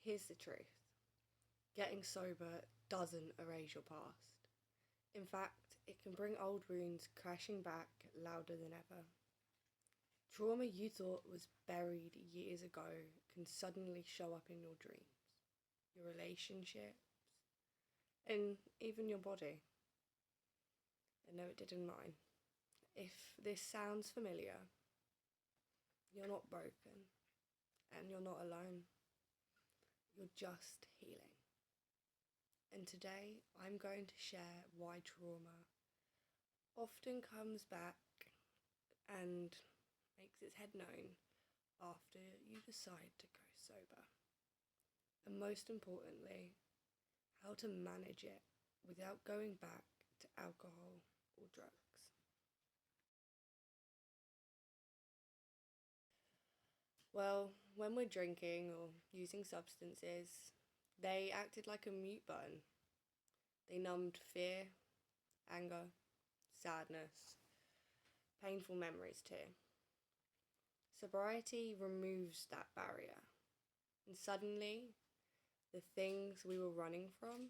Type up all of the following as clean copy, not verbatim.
Here's the truth: getting sober doesn't erase your past. In fact, it can bring old wounds crashing back louder than ever. Trauma you thought was buried years ago can suddenly show up in your dreams, your relationships, and even your body. And no, it did in mine. If this sounds familiar, you're not broken, and you're not alone. You're just healing. And today I'm going to share why trauma often comes back and makes its head known after you decide to go sober. And most importantly, how to manage it without going back to alcohol or drugs. Well, when we're drinking or using substances, they acted like a mute button. They numbed fear, anger, sadness, painful memories too. Sobriety removes that barrier, and suddenly the things we were running from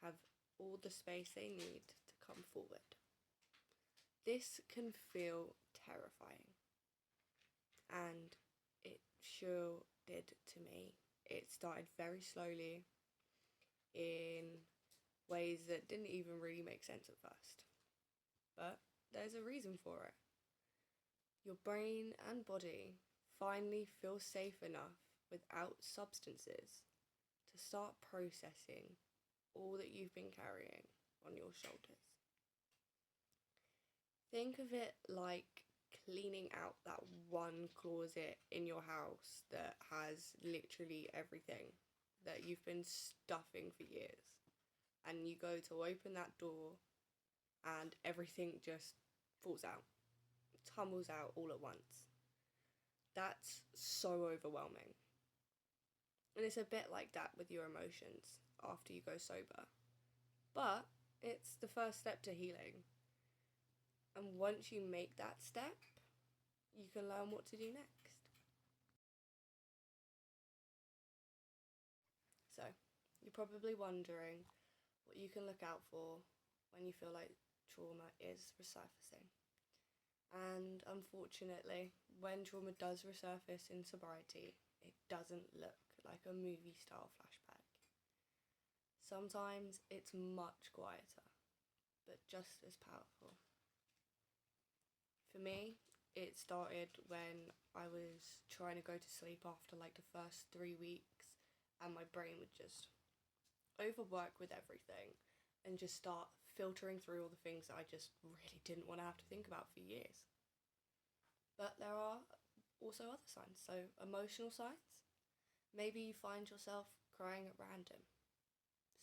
have all the space they need to come forward. This can feel terrifying, and it sure did to me. It started very slowly in ways that didn't even really make sense at first. But there's a reason for it. Your brain and body finally feel safe enough without substances to start processing all that you've been carrying on your shoulders. Think of it like cleaning out that one closet in your house that has literally everything that you've been stuffing for years. And you go to open that door and everything just falls out, tumbles out all at once. That's so overwhelming. And it's a bit like that with your emotions after you go sober. But it's the first step to healing. And once you make that step, you can learn what to do next. So, you're probably wondering what you can look out for when you feel like trauma is resurfacing. And unfortunately, when trauma does resurface in sobriety, it doesn't look like a movie style flashback. Sometimes it's much quieter, but just as powerful. For me, it started when I was trying to go to sleep after like the first 3 weeks, and my brain would just overwork with everything and just start filtering through all the things that I just really didn't want to have to think about for years. But there are also other signs, so emotional signs. Maybe you find yourself crying at random,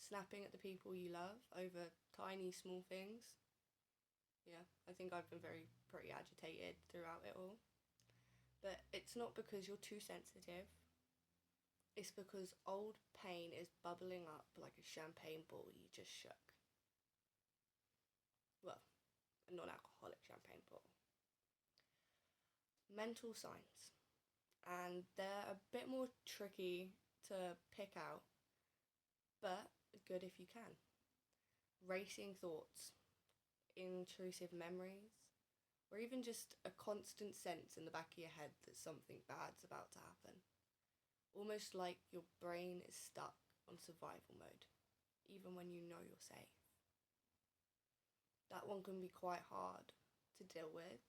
snapping at the people you love over tiny small things. Yeah, I think I've been pretty agitated throughout it all. But it's not because you're too sensitive. It's because old pain is bubbling up like a champagne bottle you just shook. Well, a non-alcoholic champagne bottle. Mental signs. And they're a bit more tricky to pick out, but good if you can. Racing thoughts, intrusive memories, or even just a constant sense in the back of your head that something bad's about to happen. Almost like your brain is stuck on survival mode, even when you know you're safe. That one can be quite hard to deal with,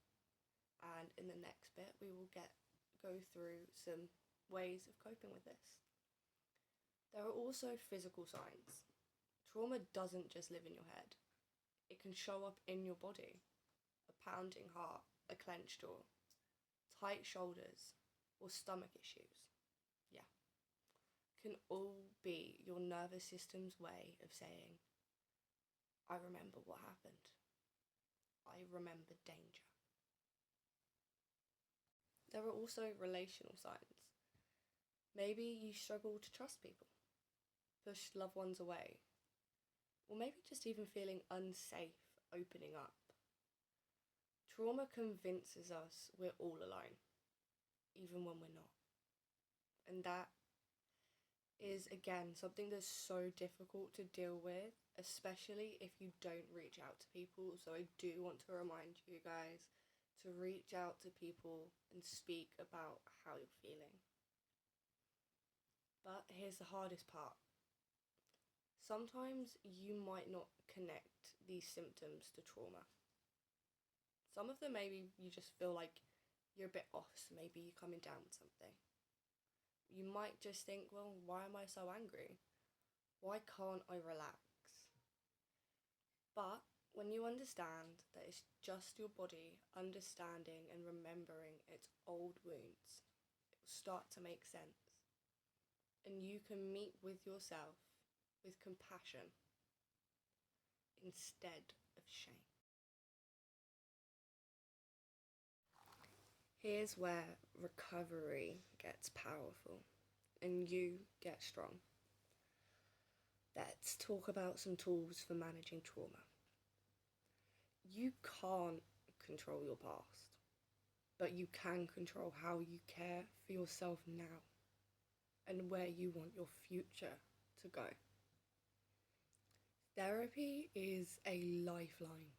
and in the next bit we will go through some ways of coping with this. There are also physical signs. Trauma doesn't just live in your head. It can show up in your body. A pounding heart, a clenched jaw, tight shoulders, or stomach issues. Yeah. Can all be your nervous system's way of saying, I remember what happened. I remember danger. There are also relational signs. Maybe you struggle to trust people, push loved ones away, or maybe just even feeling unsafe opening up. Trauma convinces us we're all alone, even when we're not. And that is again something that's so difficult to deal with, especially if you don't reach out to people. So I do want to remind you guys to reach out to people and speak about how you're feeling. But here's the hardest part. Sometimes you might not connect these symptoms to trauma. Some of them maybe you just feel like you're a bit off, so maybe you're coming down with something. You might just think, well, why am I so angry? Why can't I relax? But when you understand that it's just your body understanding and remembering its old wounds, it will start to make sense. And you can meet with yourself with compassion instead of shame. Here's where recovery gets powerful and you get strong. Let's talk about some tools for managing trauma. You can't control your past, but you can control how you care for yourself now and where you want your future to go. Therapy is a lifeline.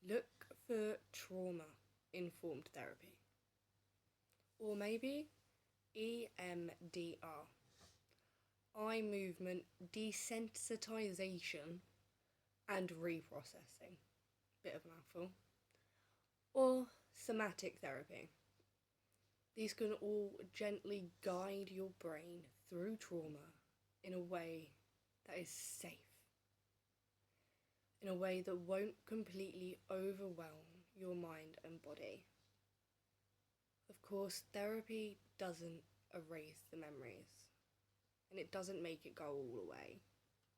Look for trauma-informed therapy. Or maybe EMDR, eye movement desensitization and reprocessing. Bit of a mouthful. Or somatic therapy. These can all gently guide your brain through trauma in a way that is safe. In a way that won't completely overwhelm your mind and body. Of course, therapy doesn't erase the memories, and it doesn't make it go all away,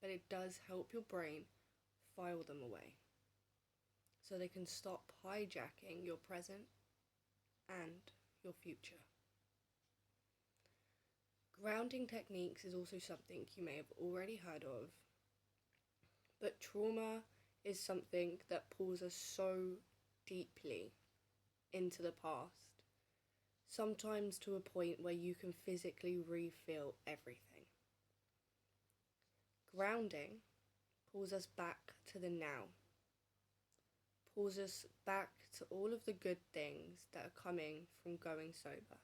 but it does help your brain file them away, so they can stop hijacking your present and your future. Grounding techniques is also something you may have already heard of, but trauma is something that pulls us so deeply into the past, sometimes to a point where you can physically re-feel everything. Grounding pulls us back to the now, pulls us back to all of the good things that are coming from going sober.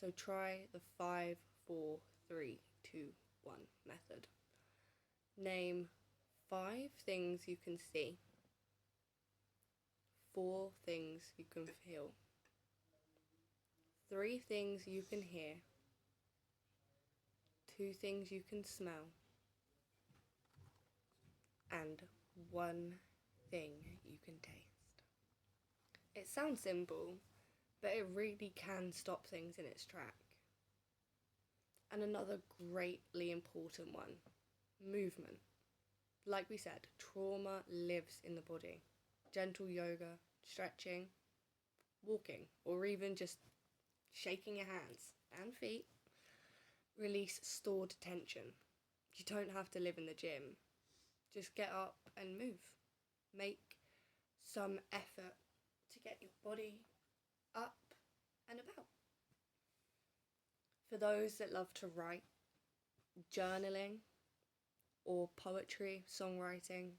So try the 5, 4, 3, 2, 1 method. Name 5 things you can see, 4 things you can feel, 3 things you can hear, 2 things you can smell, and 1 thing you can taste. It sounds simple, but it really can stop things in its track. And another greatly important one, movement. Like we said, trauma lives in the body. Gentle yoga, stretching, walking, or even just shaking your hands and feet release stored tension. You don't have to live in the gym. Just get up and move. Make some effort to get your body up and about. For those that love to write, journaling, or poetry, songwriting,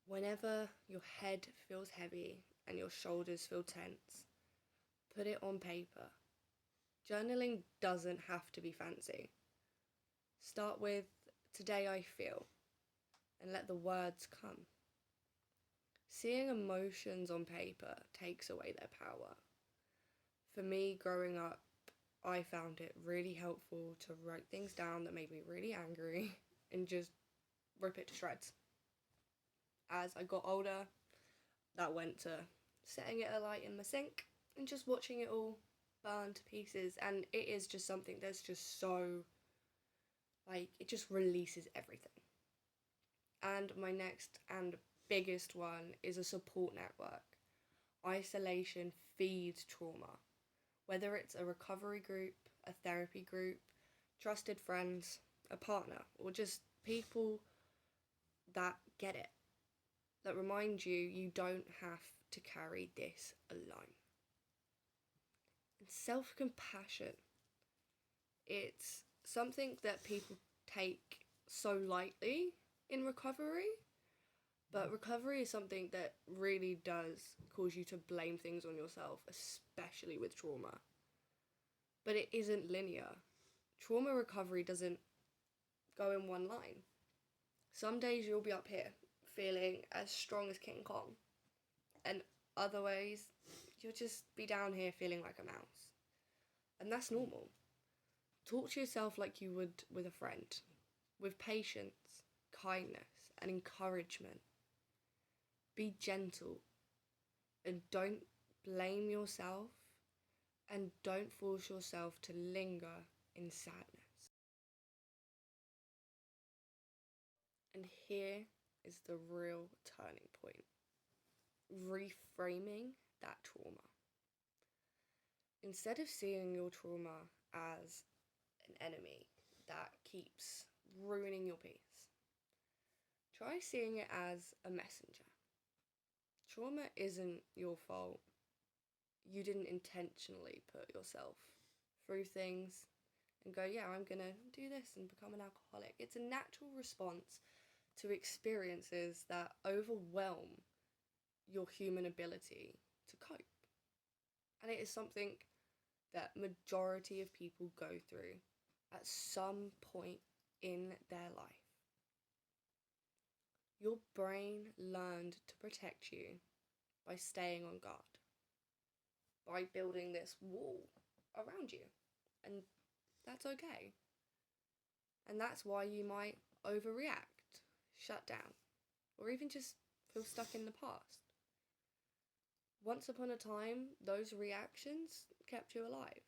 whenever your head feels heavy and your shoulders feel tense, put it on paper. Journaling doesn't have to be fancy. Start with, today I feel, and let the words come. Seeing emotions on paper takes away their power. For me, growing up, I found it really helpful to write things down that made me really angry and just rip it to shreds. As I got older, that went to setting it alight in my sink and just watching it all burn to pieces. And it is just something that's just so, it just releases everything. And my next and biggest one is a support network. Isolation feeds trauma. Whether it's a recovery group, a therapy group, trusted friends, a partner, or just people that get it, that remind you you don't have to carry this alone. And self-compassion It's something that people take so lightly in recovery, but recovery is something that really does cause you to blame things on yourself, especially with trauma. But it isn't linear. Trauma recovery doesn't go in one line. Some days you'll be up here feeling as strong as King Kong, and other ways you'll just be down here feeling like a mouse. And that's normal. Talk to yourself like you would with a friend, with patience, kindness, and encouragement. Be gentle, and don't blame yourself, and don't force yourself to linger in sadness. And here is the real turning point. Reframing that trauma. Instead of seeing your trauma as an enemy that keeps ruining your peace, try seeing it as a messenger. Trauma isn't your fault. You didn't intentionally put yourself through things and go, yeah, I'm gonna do this and become an alcoholic. It's a natural response to experiences that overwhelm your human ability to cope. And it is something that majority of people go through at some point in their life. Your brain learned to protect you by staying on guard, by building this wall around you, and that's okay. And that's why you might overreact, shut down, or even just feel stuck in the past. Once upon a time, those reactions kept you alive.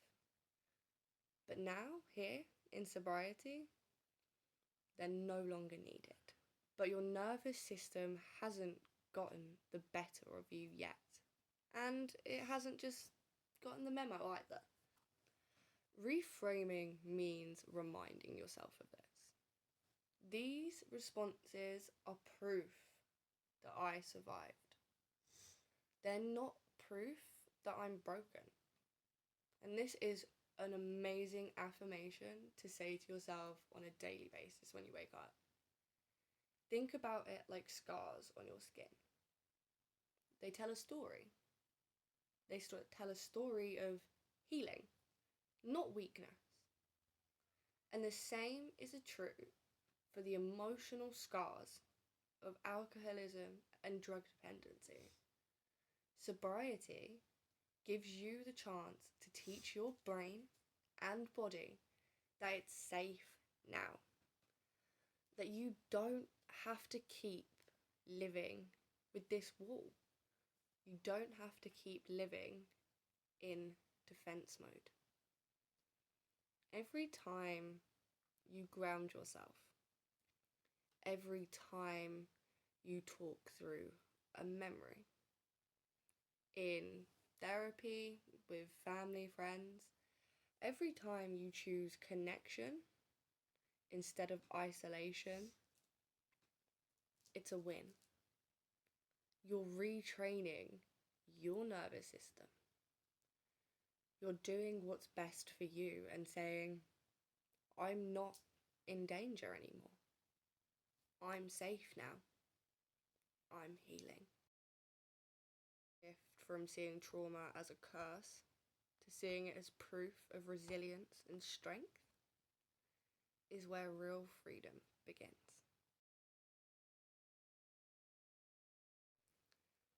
But now, here, in sobriety, they're no longer needed. But your nervous system hasn't gotten the better of you yet. And it hasn't just gotten the memo either. Reframing means reminding yourself of this. These responses are proof that I survived. They're not proof that I'm broken. And this is an amazing affirmation to say to yourself on a daily basis when you wake up. Think about it like scars on your skin. They tell a story. They tell a story of healing, not weakness. And the same is true for the emotional scars of alcoholism and drug dependency. Sobriety gives you the chance to teach your brain and body that it's safe now. That you don't have to keep living with this wall. You don't have to keep living in defense mode. Every time you ground yourself, every time you talk through a memory, in therapy, with family, friends, every time you choose connection instead of isolation, it's a win. You're retraining your nervous system. You're doing what's best for you and saying, I'm not in danger anymore. I'm safe now. I'm healing. Shift from seeing trauma as a curse to seeing it as proof of resilience and strength is where real freedom begins.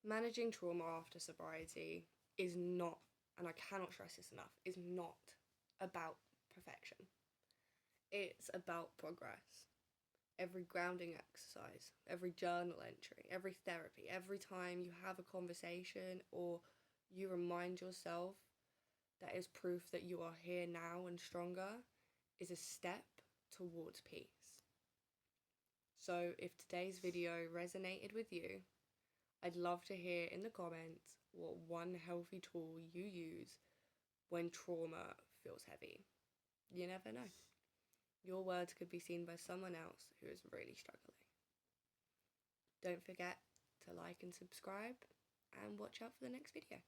Managing trauma after sobriety is not, and I cannot stress this enough, is not about perfection. It's about progress. Every grounding exercise, every journal entry, every therapy, every time you have a conversation or you remind yourself that is proof that you are here now and stronger is a step towards peace. So if today's video resonated with you, I'd love to hear in the comments what one healthy tool you use when trauma feels heavy. You never know. Your words could be seen by someone else who is really struggling. Don't forget to like and subscribe and watch out for the next video.